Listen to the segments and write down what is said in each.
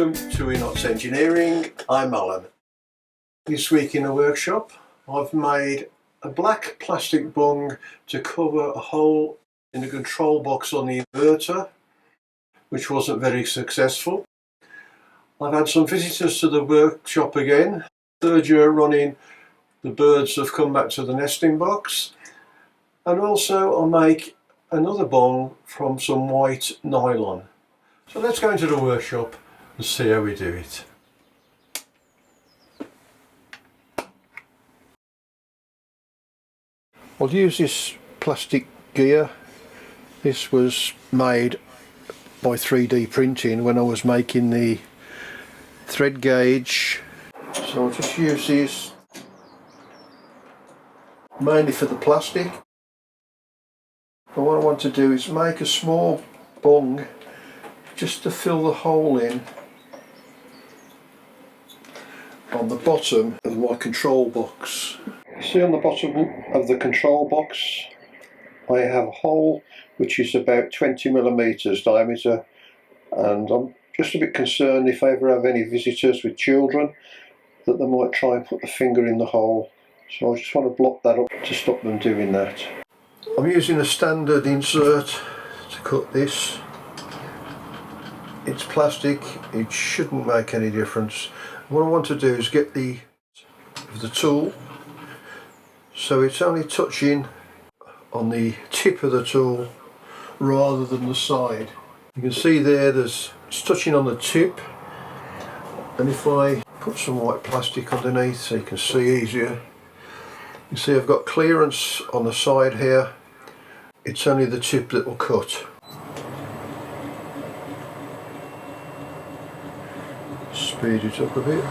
Welcome to Enots Engineering. I'm Alan. This week in the workshop I've made a black plastic bung to cover a hole in the control box on the inverter, which wasn't very successful. I've had some visitors to the workshop again. Third year running, the birds have come back to the nesting box, and also I'll make another bung from some white nylon. So let's go into the workshop and see how we do it. I'll use this plastic gear. This was made by 3D printing when I was making the thread gauge. So I'll just use this mainly for the plastic. But what I want to do is make a small bung just to fill the hole in on the bottom of my control box. See, on the bottom of the control box I have a hole which is about 20mm diameter, and I'm just a bit concerned if I ever have any visitors with children that they might try and put the finger in the hole, so I just want to block that up to stop them doing that. I'm using a standard insert to cut this. It's plastic, it shouldn't make any difference. What I want to do is get the tool so it's only touching on the tip of the tool rather than the side. You can see there, it's touching on the tip, and if I put some white plastic underneath so you can see easier, you see I've got clearance on the side here. It's only the tip that will cut. Speed it up a bit.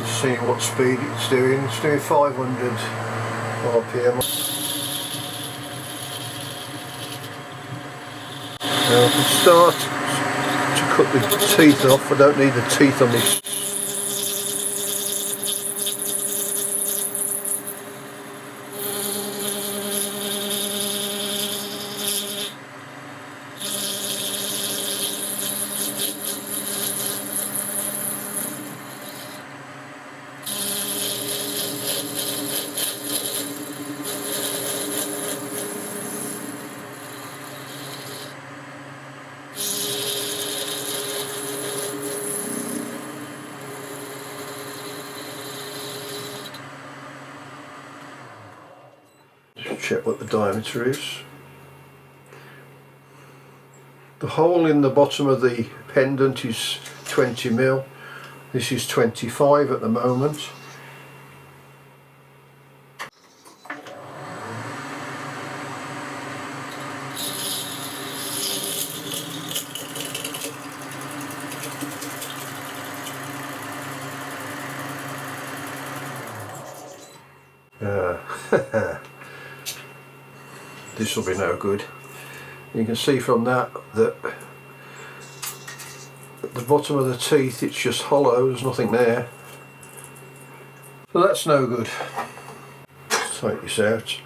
See what speed it's doing. It's doing 500 RPM. Now I can start to cut the teeth off. I don't need the teeth on this. Check what the diameter is. The hole in the bottom of the pendant is 20mm. This is 25 at the moment. This will be no good. You can see from that at the bottom of the teeth it's just hollow, there's nothing there. So that's no good. Let's take this out.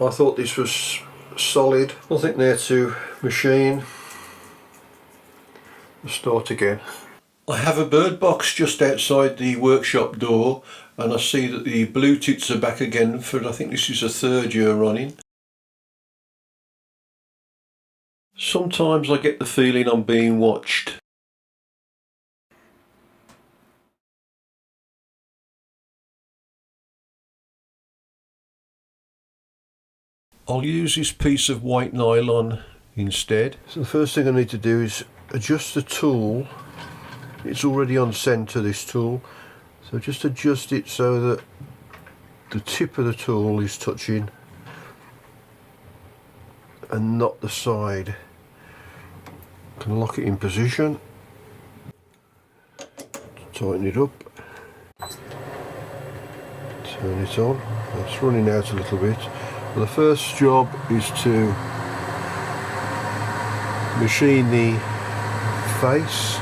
I thought this was solid, nothing there to machine. Let's start again. I have a bird box just outside the workshop door, and I see that the blue tits are back again for, I think this is a third year running. Sometimes I get the feeling I'm being watched. I'll use this piece of white nylon instead. So the first thing I need to do is adjust the tool. It's already on centre, this tool, so just adjust it so that the tip of the tool is touching and not the side. Can lock it in position, tighten it up, turn it on. It's running out a little bit. The first job is to machine the face.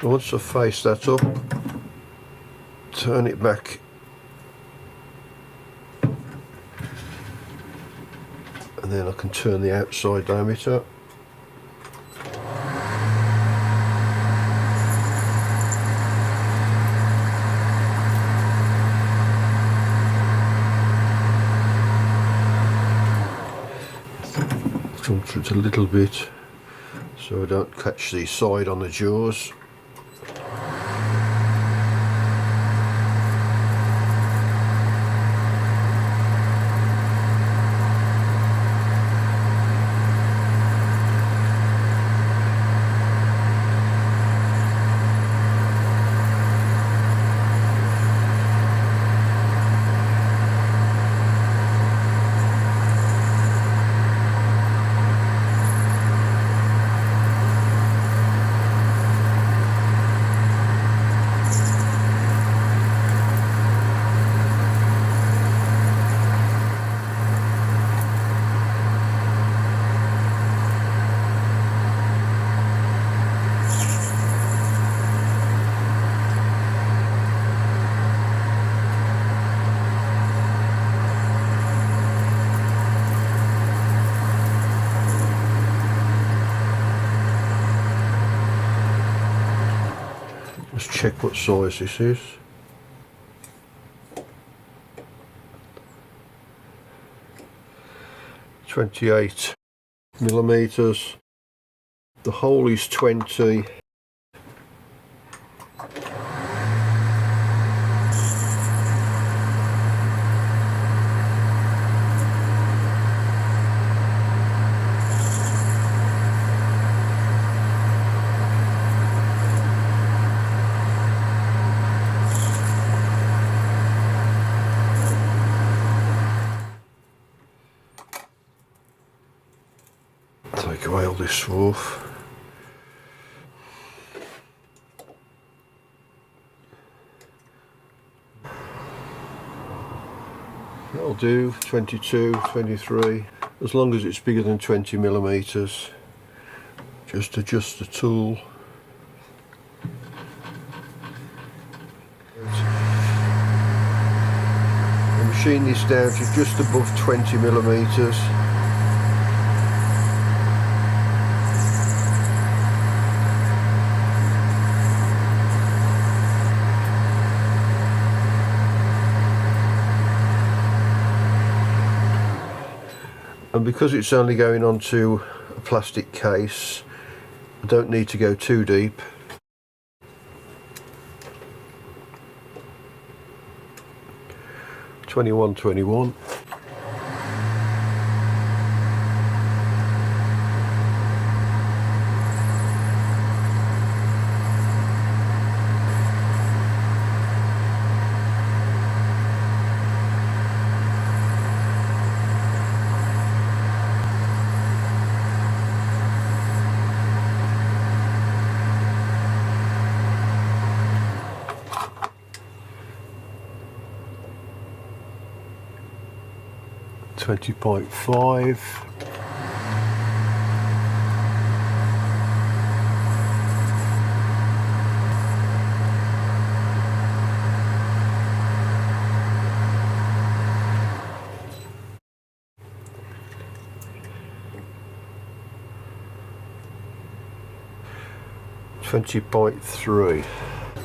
Once I've faced that up, turn it back and then I can turn the outside diameter. Filter it a little bit so I don't catch the side on the jaws. Let's check what size this is. "28 millimeters. The hole is 20. Take away all this swarf. That'll do, 22, 23, as long as it's bigger than 20 millimeters. Just adjust the tool. And machine this down to just above 20 millimeters. And because it's only going onto a plastic case, I don't need to go too deep. "21, 21. "20.5. "20.3.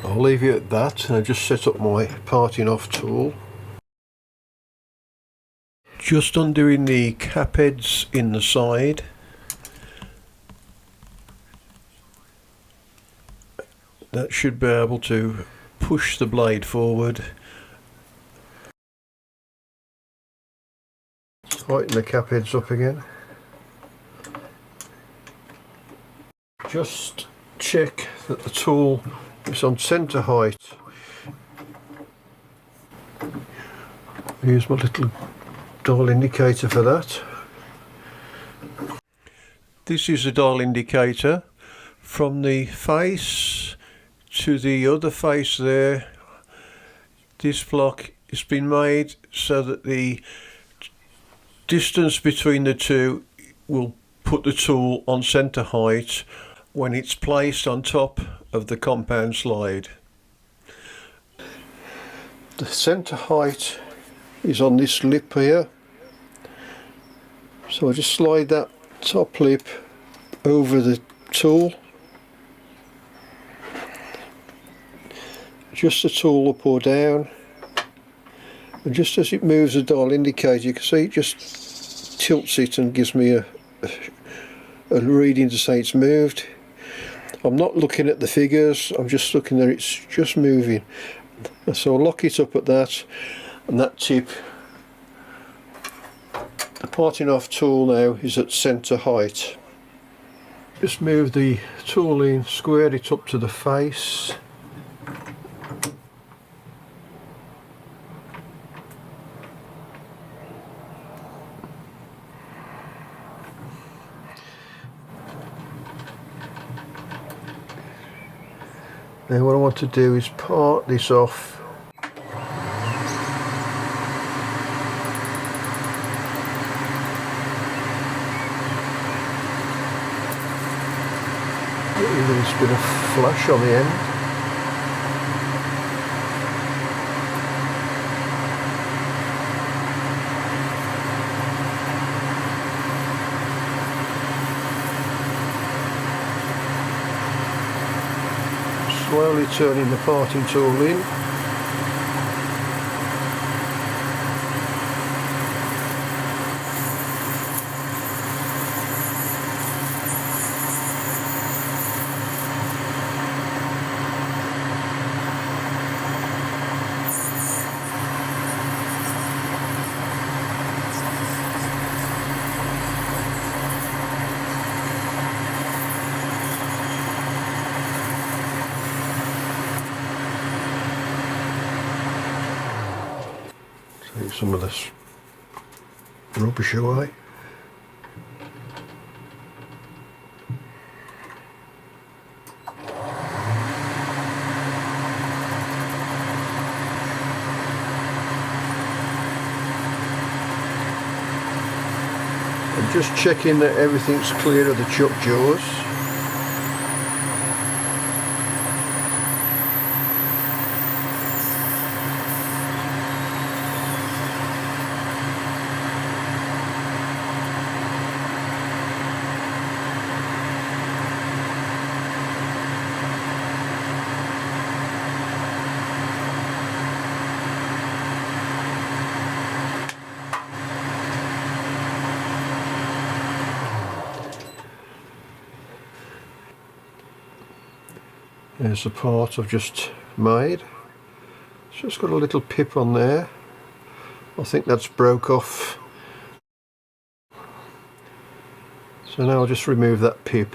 I'll leave it at that and I'll just set up my parting off tool. Just undoing the cap heads in the side. That should be able to push the blade forward. Tighten the cap heads up again. Just check that the tool is on centre height. Use my little dial indicator for that. This is a dial indicator from the face to the other face there. This block has been made so that the distance between the two will put the tool on centre height when it's placed on top of the compound slide. The centre height is on this lip here, so I just slide that top lip over the tool, adjust the tool up or down, and just as it moves the dial indicator, you can see it just tilts it and gives me a reading to say it's moved. I'm not looking at the figures, I'm just looking there, it's just moving. So I'll lock it up at that, and that tip, the parting off tool now is at centre height. Just move the tool in, square it up to the face. Now what I want to do is part this off. Even a bit of flash on the end. Slowly turning the parting tool in. Take some of this rubbish away. I'm just checking that everything's clear of the chuck jaws. There's the part I've just made. It's just got a little pip on there. I think that's broke off. So now I'll just remove that pip.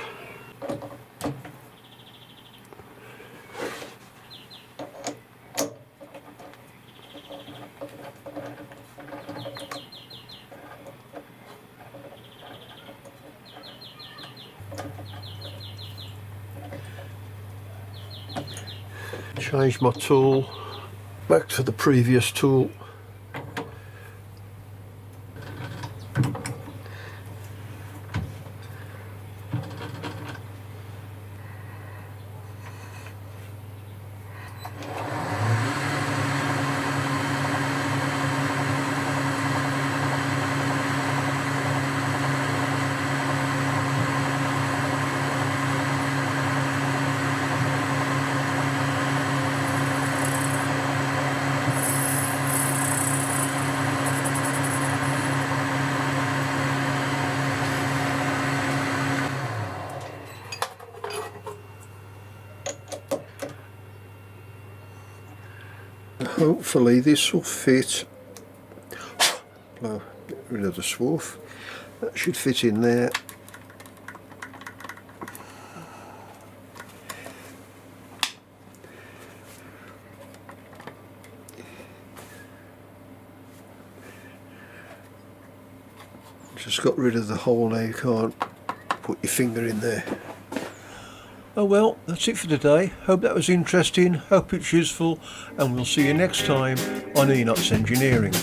Change my tool back to the previous tool. hopefully this will fit. Blow, get rid of the swarf. That should fit in there. Just got rid of the hole now, you can't put your finger in there. Oh well, that's it for today. Hope that was interesting, hope it's useful, and we'll see you next time on Enots Engineering.